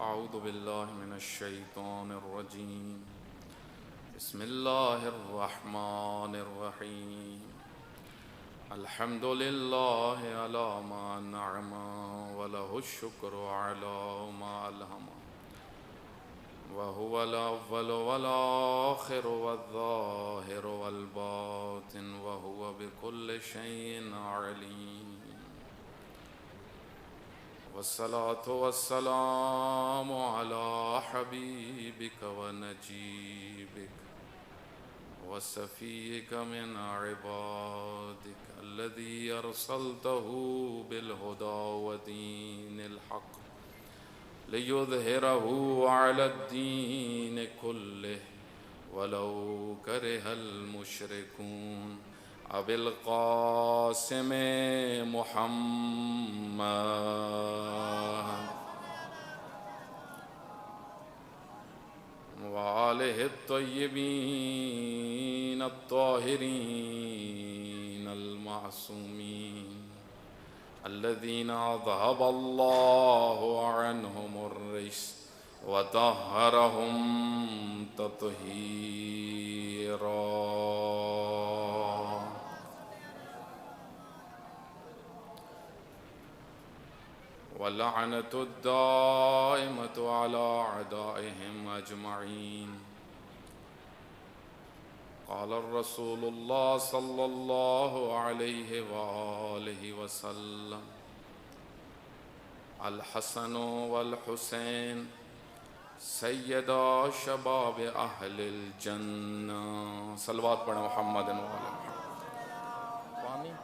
اعوذ باللہ من الشیطان الرجیم بسم اللہ الرحمن الرحیم الحمد للہ علی ما انعم ولہ الشکر علی ما الہم وهو الأول والآخر والظاهر والباطن وهو بكل شيء عليم والصلاة والسلام على حبيبك ونجيبك وصفيك من عبادك الذي أرسلته بالهدى ودين الحق ليظهره على الدين كله ولو كره المشركون أبي القاسم محمد وآله الطيبين الطاهرين المعصومين الذين أذهب الله عنهم الرجس وطهرهم تطهيرا واللعنة الدائمة على أعدائهم أجمعين قال الرسول الله صلى الله عليه وآله وسلم الحسن والحسين سيدا شباب أهل الجنة صلوات پڑھیں محمد وآل محمد.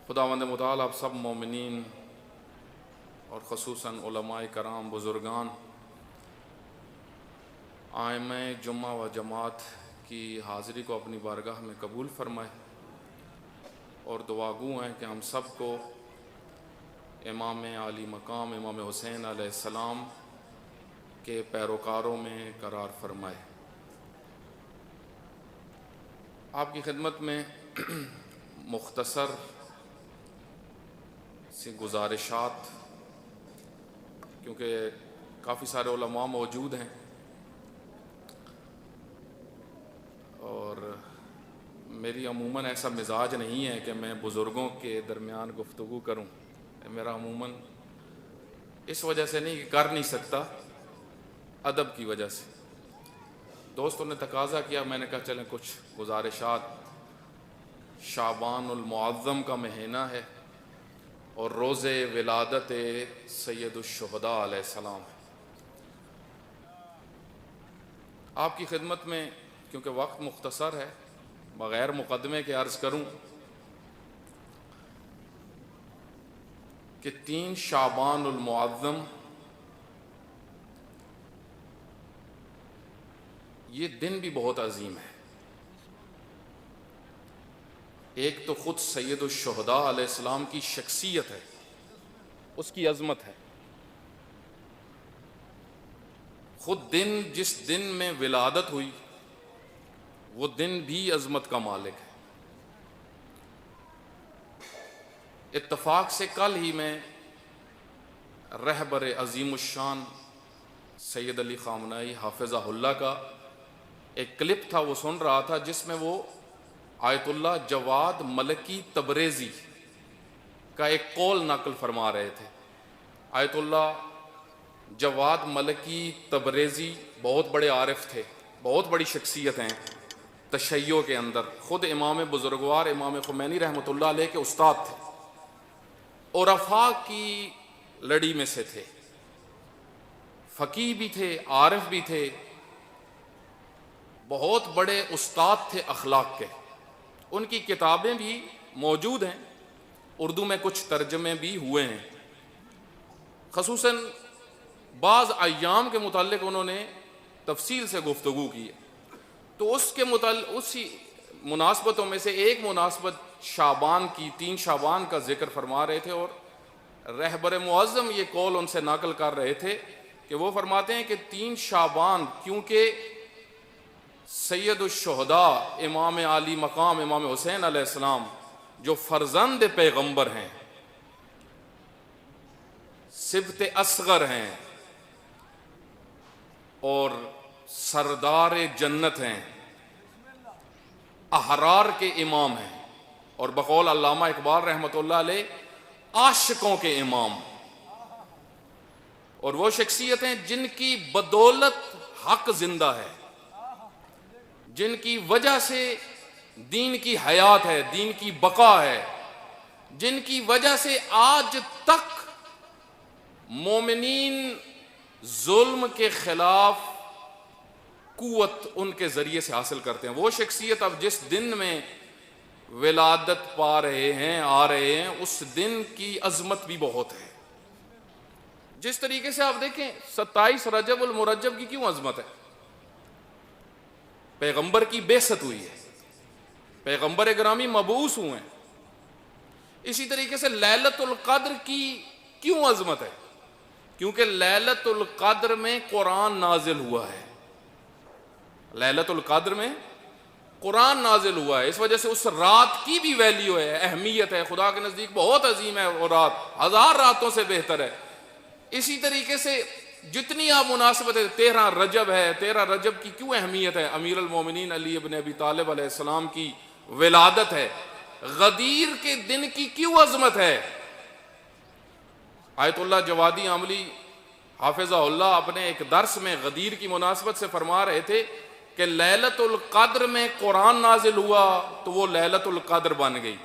خداوند متعال آپ سب مومنین اور خصوصاً علماء کرام بزرگان ائمہ جمعہ و جماعت کی حاضری کو اپنی بارگاہ میں قبول فرمائے اور دعاگو ہیں کہ ہم سب کو امام عالی مقام امام حسین علیہ السلام کے پیروکاروں میں قرار فرمائے. آپ کی خدمت میں مختصر سی گزارشات، کیونکہ کافی سارے علماء موجود ہیں اور میری عموماً ایسا مزاج نہیں ہے کہ میں بزرگوں کے درمیان گفتگو کروں. میرا عموماً اس وجہ سے نہیں کہ کر نہیں سکتا، ادب کی وجہ سے. دوستوں نے تقاضا کیا، میں نے کہا چلیں کچھ گزارشات. شعبان المعظم کا مہینہ ہے اور روز ولادت سید الشہداء علیہ السلام. آپ کی خدمت میں کیونکہ وقت مختصر ہے، بغیر مقدمے کے عرض کروں کہ 3 شعبان المعظم یہ دن بھی بہت عظیم ہے. ایک تو خود سید الشہداء علیہ السلام کی شخصیت ہے، اس کی عظمت ہے. خود دن جس دن میں ولادت ہوئی وہ دن بھی عظمت کا مالک ہے. اتفاق سے کل ہی میں رہبر عظیم الشان سید علی خامنہئی حافظہ اللہ کا ایک کلپ تھا، وہ سن رہا تھا، جس میں وہ آیت اللہ جواد ملکی تبریزی کا ایک قول نقل فرما رہے تھے. آیت اللہ جواد ملکی تبریزی بہت بڑے عارف تھے، بہت بڑی شخصیت ہیں تشیع کے اندر. خود امام بزرگوار امام خمینی رحمۃ اللہ علیہ کے استاد تھے، عرفاء کی لڑی میں سے تھے، فقیہ بھی تھے، عارف بھی تھے، بہت بڑے استاد تھے اخلاق کے. ان کی کتابیں بھی موجود ہیں، اردو میں کچھ ترجمے بھی ہوئے ہیں. خصوصاً بعض ایام کے متعلق انہوں نے تفصیل سے گفتگو کی ہے. تو اس کے متعلق اسی مناسبتوں میں سے ایک مناسبت شعبان کی، 3 شعبان کا ذکر فرما رہے تھے، اور رہبر معظم یہ قول ان سے نقل کر رہے تھے کہ وہ فرماتے ہیں کہ 3 شعبان کیونکہ سید الشہداء امام عالی مقام امام حسین علیہ السلام جو فرزند پیغمبر ہیں، سبت اصغر ہیں اور سردار جنت ہیں، احرار کے امام ہیں، اور بقول علامہ اقبال رحمۃ اللہ علیہ عاشقوں کے امام، اور وہ شخصیتیں جن کی بدولت حق زندہ ہے، جن کی وجہ سے دین کی حیات ہے، دین کی بقا ہے، جن کی وجہ سے آج تک مومنین ظلم کے خلاف قوت ان کے ذریعے سے حاصل کرتے ہیں۔ وہ شخصیت اب جس دن میں ولادت پا رہے ہیں، آ رہے ہیں، اس دن کی عظمت بھی بہت ہے۔ جس طریقے سے آپ دیکھیں 27 رجب المرجب کی کیوں عظمت ہے؟ پیغمبر کی بعثت ہوئی ہے، پیغمبر گرامی مبعوث ہوئے ہیں۔ اسی طریقے سے لیلۃ القدر کی کیوں عظمت ہے؟ کیونکہ لیلۃ القدر میں قرآن نازل ہوا ہے، لیلۃ القدر میں قرآن نازل ہوا ہے، اس وجہ سے اس رات کی بھی ویلیو ہے، اہمیت ہے، خدا کے نزدیک بہت عظیم ہے، وہ رات 1000 راتوں سے بہتر ہے۔ اسی طریقے سے جتنی آپ مناسبت ہے، 13 رجب ہے، 13 رجب کی کیوں اہمیت ہے؟ امیر المومنین علی ابن ابی طالب علیہ السلام کی ولادت ہے۔ غدیر کے دن کی کیوں عظمت ہے؟ آیت اللہ جوادی عاملی حافظہ اللہ اپنے ایک درس میں غدیر کی مناسبت سے فرما رہے تھے کہ لیلۃ القدر میں قرآن نازل ہوا تو وہ لیلۃ القدر بن گئی،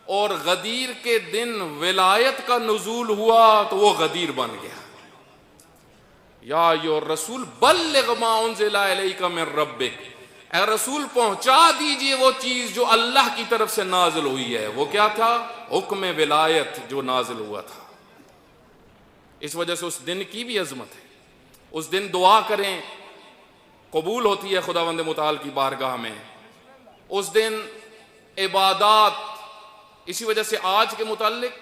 اور غدیر کے دن ولایت کا نزول ہوا تو وہ غدیر بن گیا۔ یا ایھا الرسول بلغ ما انزل الیک من ربک، اے رسول پہنچا دیجئے وہ چیز جو اللہ کی طرف سے نازل ہوئی ہے۔ وہ کیا تھا؟ حکم ولایت جو نازل ہوا تھا۔ اس وجہ سے اس دن کی بھی عظمت ہے۔ اس دن دعا کریں قبول ہوتی ہے خداوند متعال کی بارگاہ میں، اس دن عبادات، اسی وجہ سے آج کے متعلق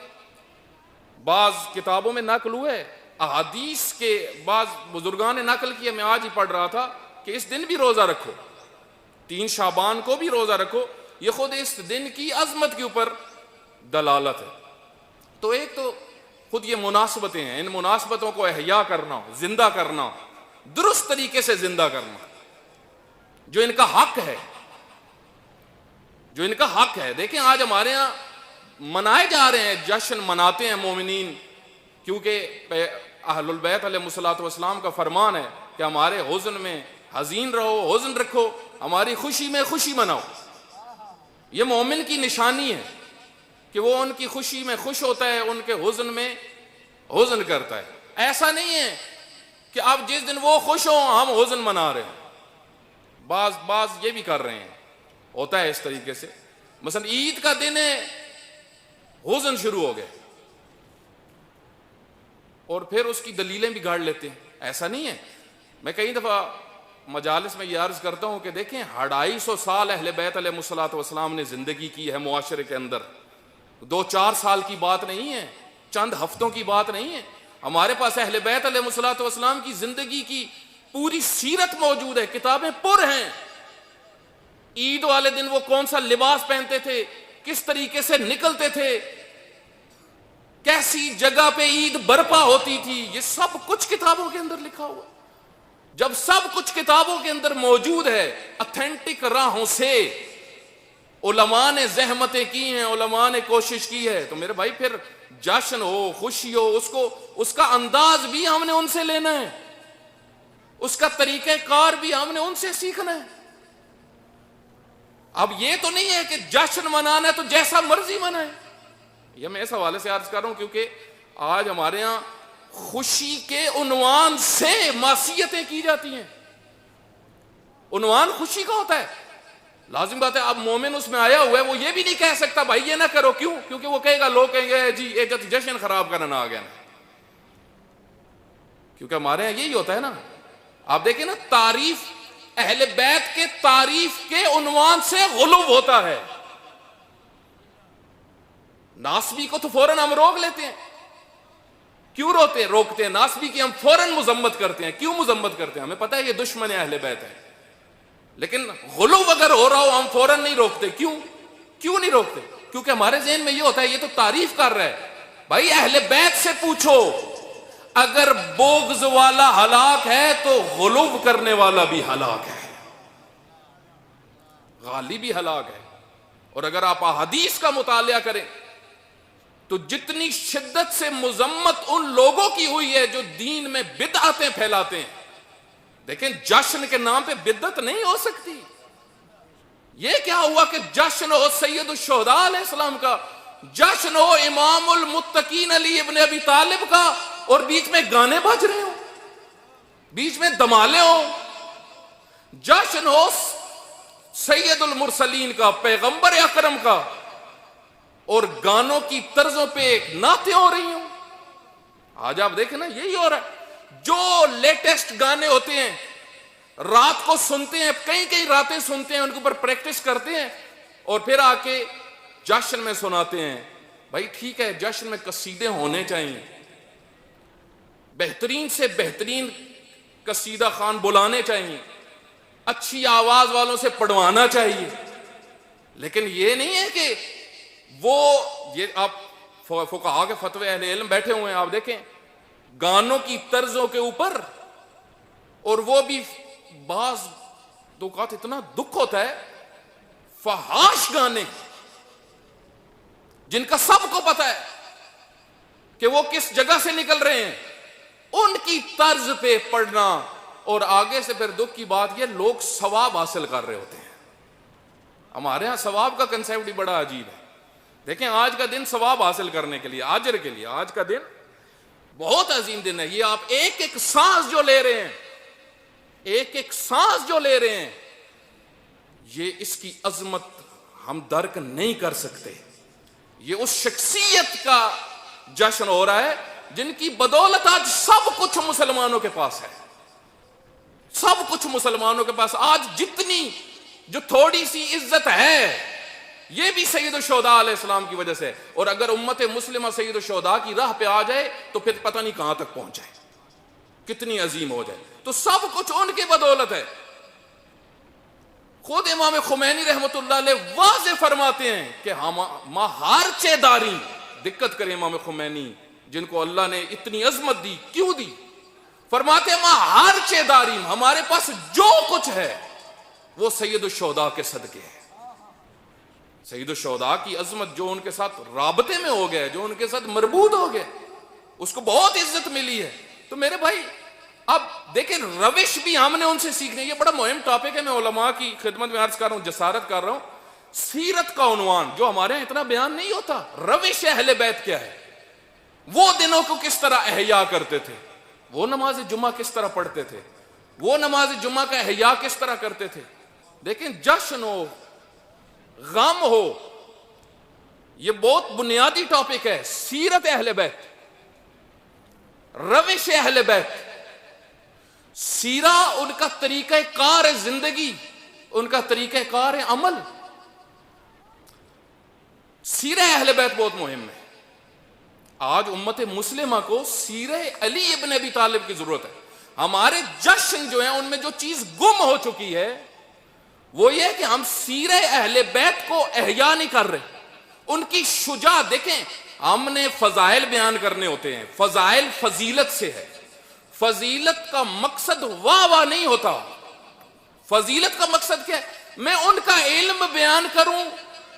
بعض کتابوں میں نقل ہوئے، احادیث کے بعض بزرگان نے نقل کیا، میں آج ہی پڑھ رہا تھا کہ اس دن بھی روزہ رکھو، 3 شعبان کو بھی روزہ رکھو، یہ خود اس دن کی عظمت کے اوپر دلالت ہے۔ تو ایک تو خود یہ مناسبتیں ہیں، ان مناسبتوں کو احیاء کرنا، زندہ کرنا، درست طریقے سے زندہ کرنا، جو ان کا حق ہے، جو ان کا حق ہے۔ دیکھیں آج ہمارے ہاں منائے جا رہے ہیں، جشن مناتے ہیں مومنین، کیونکہ اہل البیت علیہ الصلوۃ والسلام کا فرمان ہے کہ ہمارے حزن میں حزین رہو، حزن رکھو، ہماری خوشی میں خوشی مناؤ۔ یہ مومن کی نشانی ہے کہ وہ ان کی خوشی میں خوش ہوتا ہے، ان کے حزن میں حزن کرتا ہے۔ ایسا نہیں ہے کہ اب جس دن وہ خوش ہوں ہم حزن منا رہے ہیں، بعض یہ بھی کر رہے ہیں، ہوتا ہے اس طریقے سے۔ مثلا عید کا دن ہے، حزن شروع ہو گئے، اور پھر اس کی دلیلیں بھی گاڑ لیتے ہیں۔ ایسا نہیں ہے۔ میں کئی دفعہ مجالس میں یہ عرض کرتا ہوں کہ دیکھیں 250 سال اہل بیت علیہ الصلوۃ والسلام نے زندگی کی ہے معاشرے کے اندر، 2-4 سال کی بات نہیں ہے، چند ہفتوں کی بات نہیں ہے۔ ہمارے پاس اہل بیت علیہ الصلوۃ والسلام کی زندگی کی پوری سیرت موجود ہے، کتابیں پر ہیں۔ عید والے دن وہ کون سا لباس پہنتے تھے، کس طریقے سے نکلتے تھے، کیسی جگہ پہ عید برپا ہوتی تھی، یہ سب کچھ کتابوں کے اندر لکھا ہوا۔ جب سب کچھ کتابوں کے اندر موجود ہے، اتھینٹک راہوں سے علماء نے زحمتیں کی ہیں، علماء نے کوشش کی ہے، تو میرے بھائی پھر جشن ہو، خوشی ہو، اس کا انداز بھی ہم نے ان سے لینا ہے، اس کا طریقہ کار بھی ہم نے ان سے سیکھنا ہے۔ اب یہ تو نہیں ہے کہ جشن منانا ہے تو جیسا مرضی منائے۔ یہ میں اس حوالے سے عرض کر رہا ہوں کیونکہ آج ہمارے ہاں خوشی کے عنوان سے معصیتیں کی جاتی ہیں۔ عنوان خوشی کا ہوتا ہے، لازم بات ہے اب مومن اس میں آیا ہوا ہے، وہ یہ بھی نہیں کہہ سکتا بھائی یہ نہ کرو، کیوں؟ کیونکہ وہ کہے گا، لوگ کہیں گے جی یہ جشن خراب کرنا آ گیا نا۔ کیونکہ ہمارے یہاں یہی ہوتا ہے نا۔ آپ دیکھیں نا، تعریف اہل بیت کے تعریف کے عنوان سے غلو ہوتا ہے۔ ناسبی کو تو فوراً ہم روک لیتے ہیں، کیوں روکتے ہیں؟ ناسبی کی ہم فوراً مذمت کرتے ہیں۔ کیوں مذمت کرتے ہیں؟ ہمیں پتہ ہے یہ دشمن اہل بیت ہے، لیکن غلو اگر ہو رہا ہو ہم فوراً نہیں روکتے۔ کیوں نہیں روکتے؟ کیونکہ ہمارے ذہن میں یہ ہوتا ہے یہ تو تعریف کر رہا ہے۔ بھائی اہل بیت سے پوچھو اگر بغض والا ہلاک ہے تو غلو کرنے والا بھی ہلاک ہے، غالی بھی ہلاک ہے۔ اور اگر آپ احادیث کا مطالعہ کریں تو جتنی شدت سے مذمت ان لوگوں کی ہوئی ہے جو دین میں بدعتیں پھیلاتے ہیں، دیکھیں جشن کے نام پہ بدعت نہیں ہو سکتی۔ یہ کیا ہوا کہ جشن ہو سید الشہداء علیہ السلام کا، جشن ہو امام المتقین علی ابن ابی طالب کا، اور بیچ میں گانے بج رہے ہوں، بیچ میں دمالے ہوں، جشن ہو سید المرسلین کا، پیغمبر اکرم کا، اور گانوں کی طرزوں پہ نعتیں ہو رہی ہوں۔ آج آپ دیکھیں نا یہی ہو رہا ہے، جو لیٹسٹ گانے ہوتے ہیں رات کو سنتے ہیں، کئی راتیں سنتے ہیں، ان کے اوپر پریکٹس کرتے ہیں، اور پھر آ کے جشن میں سناتے ہیں۔ بھائی ٹھیک ہے، جشن میں قصیدے ہونے چاہیے، بہترین سے بہترین قصیدہ خوان بلانے چاہیے، اچھی آواز والوں سے پڑھوانا چاہیے، لیکن یہ نہیں ہے کہ یہ آپ فقہا کے فتوے اہل علم بیٹھے ہوئے ہیں، آپ دیکھیں گانوں کی طرزوں کے اوپر، اور وہ بھی بعض اوقات اتنا دکھ ہوتا ہے، فحاش گانے جن کا سب کو پتا ہے کہ وہ کس جگہ سے نکل رہے ہیں، ان کی طرز پہ پڑھنا، اور آگے سے پھر دکھ کی بات یہ لوگ ثواب حاصل کر رہے ہوتے ہیں۔ ہمارے ہاں ثواب کا کنسیپٹ بھی بڑا عجیب ہے۔ دیکھیں آج کا دن ثواب حاصل کرنے کے لیے، اجر کے لیے، آج کا دن بہت عظیم دن ہے۔ یہ آپ ایک ایک سانس جو لے رہے ہیں، ایک ایک سانس جو لے رہے ہیں، یہ اس کی عظمت ہم درک نہیں کر سکتے۔ یہ اس شخصیت کا جشن ہو رہا ہے جن کی بدولت آج سب کچھ مسلمانوں کے پاس ہے، سب کچھ مسلمانوں کے پاس آج جتنی جو تھوڑی سی عزت ہے، یہ بھی سید الشہداء علیہ السلام کی وجہ سے۔ اور اگر امت مسلمہ سید الشہداء کی راہ پہ آ جائے تو پھر پتہ نہیں کہاں تک پہنچ جائے، کتنی عظیم ہو جائے، تو سب کچھ ان کی بدولت ہے۔ خود امام خمینی رحمت اللہ علیہ واضح فرماتے ہیں کہ ہم ہارچے داری، دقت کریں امام خمینی جن کو اللہ نے اتنی عظمت دی، کیوں دی؟ فرماتے ہیں ہارچے داری، ہمارے پاس جو کچھ ہے وہ سید الشہداء کے صدقے ہے۔ سید الشہداء کی عظمت جو ان کے ساتھ رابطے میں ہو گیا، جو ان کے ساتھ مربوط ہو گیا، اس کو بہت عزت ملی ہے۔ تو میرے بھائی اب دیکھیں روش بھی ہم نے ان سے سیکھنے، یہ بڑا مہم ٹاپک ہے، میں علماء کی خدمت میں عرض کر رہا ہوں، جسارت کر رہا ہوں۔ سیرت کا عنوان جو ہمارے یہاں اتنا بیان نہیں ہوتا، روش اہل بیت کیا ہے، وہ دنوں کو کس طرح احیا کرتے تھے، وہ نماز جمعہ کس طرح پڑھتے تھے، وہ نماز جمعہ کا احیا کس طرح کرتے تھے۔ دیکھیں جشن ہو، غم ہو، یہ بہت بنیادی ٹاپک ہے، سیرت اہل بیت، روش اہل بیت، سیرہ ان کا طریقہ کار زندگی، ان کا طریقہ کار عمل، سیرہ اہل بیت بہت مہم ہے۔ آج امت مسلمہ کو سیرہ علی ابن ابی طالب کی ضرورت ہے۔ ہمارے جشن جو ہیں ان میں جو چیز گم ہو چکی ہے وہ یہ ہے کہ ہم سیرہ اہل بیت کو احیا نہیں کر رہے، ان کی شجاعت دیکھیں۔ ہم نے فضائل بیان کرنے ہوتے ہیں، فضائل فضیلت سے ہے، فضیلت کا مقصد واہ واہ نہیں ہوتا، فضیلت کا مقصد کیا ہے؟ میں ان کا علم بیان کروں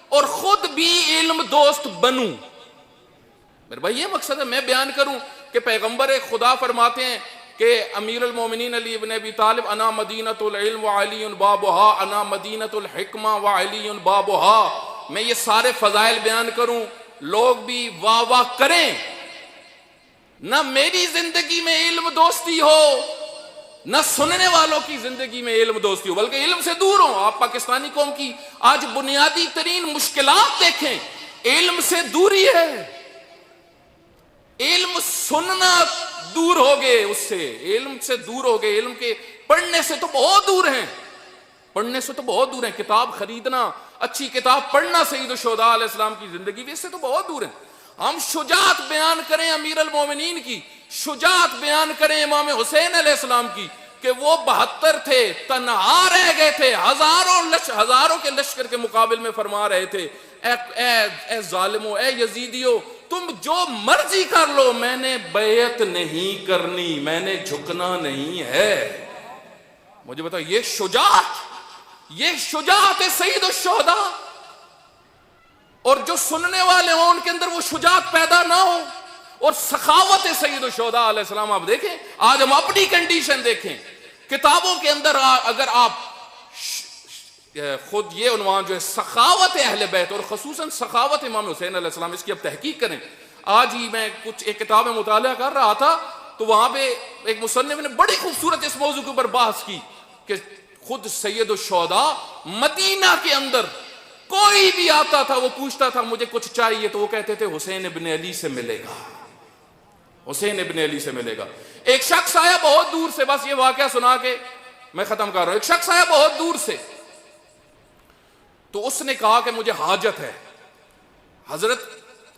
اور خود بھی علم دوست بنوں۔ میرے بھائی یہ مقصد ہے، میں بیان کروں کہ پیغمبر خدا فرماتے ہیں کہ امیر المومنین علی ابن ابی طالب انا مدینۃ العلم وعلی بابہا، انا مدینۃ الحکمہ وعلی بابہا، میں یہ سارے فضائل بیان کروں، لوگ بھی واہ واہ کریں، نہ میری زندگی میں علم دوستی ہو نہ سننے والوں کی زندگی میں علم دوستی ہو، بلکہ علم سے دور ہوں۔ آپ پاکستانی قوم کی آج بنیادی ترین مشکلات دیکھیں، علم سے دوری ہے، علم سننا دور ہو گئے، اس سے علم سے دور ہو گئے، علم کے پڑھنے سے تو بہت دور ہیں، پڑھنے سے تو بہت دور ہیں، کتاب خریدنا، اچھی کتاب پڑھنا سید الشہداء علیہ السلام کی زندگی بھی اس سے تو بہت دور ہیں۔ ہم شجاعت بیان کریں امیر المومنین کی، شجاعت بیان کریں امام حسین علیہ السلام کی کہ وہ 72 تھے، تنہا رہ گئے تھے، ہزاروں کے لشکر کے مقابل میں فرما رہے تھے اے ظالمو، اے یزیدیو، تم جو مرضی کر لو، میں نے بیعت نہیں کرنی، میں نے جھکنا نہیں ہے۔ مجھے بتاؤ یہ شجاعت ہے سید الشہداء؟ اور جو سننے والے ہوں ان کے اندر وہ شجاعت پیدا نہ ہو، اور سخاوت سید الشہداء علیہ السلام آپ دیکھیں۔ آج ہم اپنی کنڈیشن دیکھیں، کتابوں کے اندر اگر آپ خود یہ عنوان جو ہے سخاوت اہل بیت اور خصوصاً سخاوت امام حسین علیہ السلام، اس کی اب تحقیق کریں۔ آج ہی میں ایک کتاب میں مطالعہ کر رہا تھا تو وہاں پہ ایک مصنف نے بڑی خوبصورت اس موضوع کے اوپر بحث کی کہ خود سید الشہداء مدینہ کے اندر کوئی بھی آتا تھا، وہ پوچھتا تھا مجھے کچھ چاہیے تو وہ کہتے تھے حسین ابن علی سے ملے گا، حسین ابن علی سے ملے گا۔ ایک شخص آیا بہت دور سے، بس یہ واقعہ سنا کے میں ختم کر رہا ہوں۔ ایک شخص آیا بہت دور سے تو اس نے کہا کہ مجھے حاجت ہے، حضرت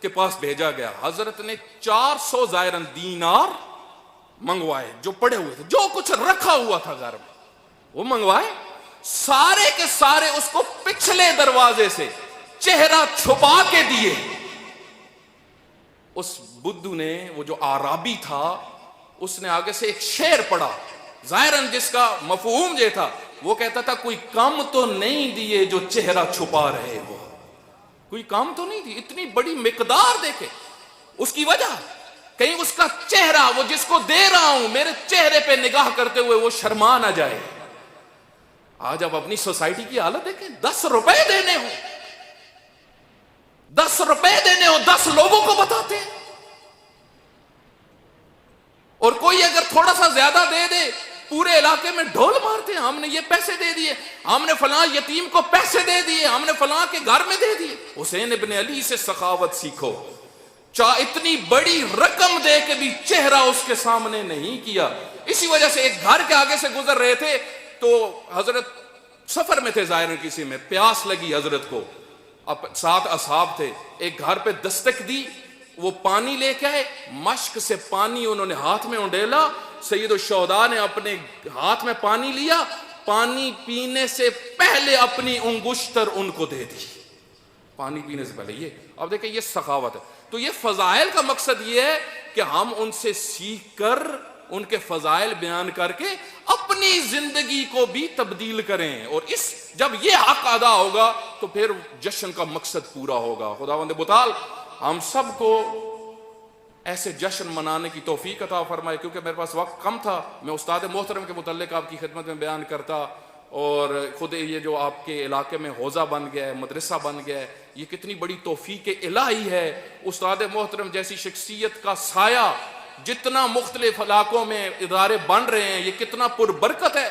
کے پاس بھیجا گیا۔ حضرت نے 400 زائرن دینار منگوائے جو پڑے ہوئے تھے، جو کچھ رکھا ہوا تھا گھر میں وہ منگوائے، سارے کے سارے اس کو پچھلے دروازے سے چہرہ چھپا کے دیے۔ اس بدھو نے، وہ جو عرابی تھا، اس نے آگے سے ایک شعر پڑھا، ظاہراً جس کا مفہوم یہ تھا، وہ کہتا تھا کوئی کم تو نہیں دیے جو چہرہ چھپا رہے ہو، کوئی کام تو نہیں دی، اتنی بڑی مقدار دیکھے۔ اس کی وجہ کہیں اس کا چہرہ، وہ جس کو دے رہا ہوں، میرے چہرے پہ نگاہ کرتے ہوئے وہ شرما نہ جائے۔ آج اب اپنی سوسائٹی کی حالت دیکھیں، 10 روپے دینے ہو، 10 روپے دینے ہو، 10 لوگوں کو بتاتے ہیں، اور کوئی اگر تھوڑا سا زیادہ دے دے پورے علاقے میں ڈھول مارتے ہیں، ہم نے یہ پیسے دے دیے، ہم نے فلاں یتیم کو پیسے دے دیے، ہم نے فلاں کے گھر میں دے دیے۔ حسین ابن علی سے سخاوت سیکھو، اتنی بڑی رقم دے کے بھی چہرہ اس کے سامنے نہیں کیا۔ اسی وجہ سے ایک گھر کے آگے سے گزر رہے تھے تو حضرت سفر میں تھے، ظاہر کسی میں پیاس لگی حضرت کو، اب 7 اصحاب تھے، ایک گھر پہ دستک دی، وہ پانی لے کے آئے، مشک سے پانی انہوں نے ہاتھ میں انڈیلا، سید الشہداء نے اپنے ہاتھ میں پانی لیا، پانی پینے سے پہلے اپنی انگشتر ان کو دے دی، پانی پینے سے پہلے۔ یہ اب دیکھیں یہ سخاوت ہے۔ تو یہ فضائل کا مقصد یہ ہے کہ ہم ان سے سیکھ کر ان کے فضائل بیان کر کے اپنی زندگی کو بھی تبدیل کریں، اور جب یہ حق ادا ہوگا تو پھر جشن کا مقصد پورا ہوگا۔ خداوند متعال ہم سب کو ایسے جشن منانے کی توفیق عطا فرمائے۔ کیونکہ میرے پاس وقت کم تھا، میں استاد محترم کے متعلق آپ کی خدمت میں بیان کرتا، اور خود یہ جو آپ کے علاقے میں حوضہ بن گیا ہے، مدرسہ بن گیا ہے، یہ کتنی بڑی توفیق الہی ہے۔ استاد محترم جیسی شخصیت کا سایہ جتنا مختلف علاقوں میں ادارے بن رہے ہیں، یہ کتنا پربرکت ہے،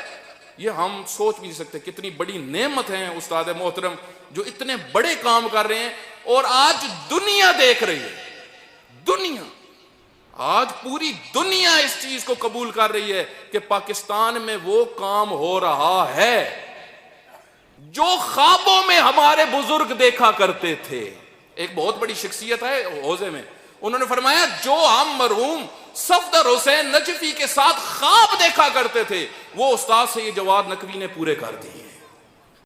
یہ ہم سوچ بھی نہیں سکتے۔ کتنی بڑی نعمت ہے استاد محترم جو اتنے بڑے کام کر رہے ہیں، اور آج دنیا دیکھ رہی ہے، دنیا آج پوری دنیا اس چیز کو قبول کر رہی ہے کہ پاکستان میں وہ کام ہو رہا ہے جو خوابوں میں ہمارے بزرگ دیکھا کرتے تھے۔ ایک بہت بڑی شخصیت ہے حوضے میں، انہوں نے فرمایا جو ہم مرحوم صفدر حسین نجفی کے ساتھ خواب دیکھا کرتے تھے، وہ استاد سید جواد نقوی نے پورے کر دیے۔